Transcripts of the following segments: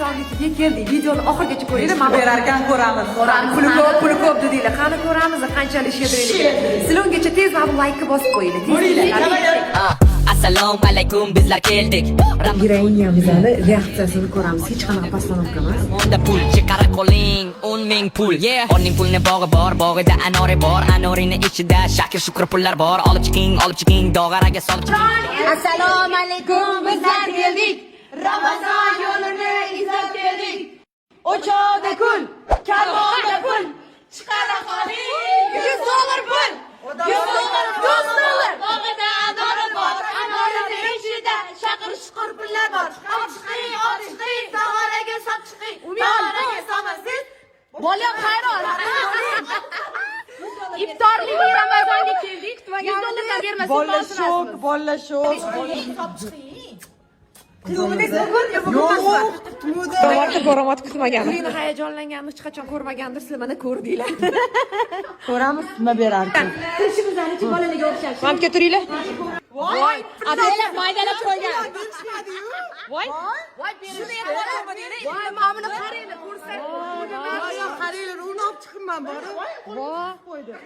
sonligiga keldik. Videoni oxirigacha ko'ringlar. Men berarkan ko'ramiz. Puli ko'p dedinglar. Qani ko'ramiz, qanchalik shedriylik. Sizlar ungacha tez mana bu like bosib qo'yinglar. Assalomu alaykum, bizlar keldik. Giroinyamizni reaksiyasini ko'ramiz. Hech qanaqa postanovka emas. Onda pul chiqarib qoling, 10,000 pul. O'rning pulni bog'i bor, bog'ida anori bor. Anorini ichida shakir shukr pullar bor. Olib chiqing, dog'araga solib chiqing. Assalomu alaykum, bizlar keldik. Ramazon yo'lini izlab keldik. O'choqda kul, karvonda pul. Chiqara qoling, $100 pul. $100. Bog'ida anori bor, anorini ichida shakir shukr pullar bor. Olib chiqing, dog'araga solib chiqing. Dog'araga solmasiz. Bola hayron. İftorlik Ramazonga keldik. $100 bermasin. Bolla shok. Ko'ramat kutmagan. Meni hayajonlanganini hech qachon ko'rmagandir. Sizlar mana ko'rdinglar. Ko'ramiz, nima berarkan. Tishimizni bolalarga o'xshash. Mamka turinglar. Voy, atalab maydalab qo'ygan. Voy, Shuni voy, mamuni qaranglar, ko'rsak. Qaranglar, uni olib chiqibman bori.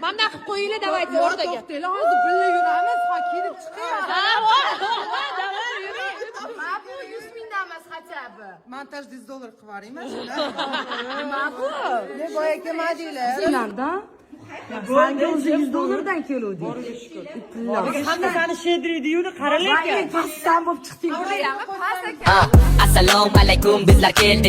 Mana qilib qo'yinglar, davaychi o'rtaga. To'xtanglar, hozir birga yuramiz, ha kelib chiqyapti. Bu 100 mingdan emas xachabi. Montaj $100 qilib yuboraymi shuni? Ne boya kelmadinglar. Sizlardan Senga o'zi $100 keluvdi. Hamma seni shedriydi-yu, qaralar ekan. Pastdan bo'lib chiqding. Assalomu alaykum, bizlar keldik.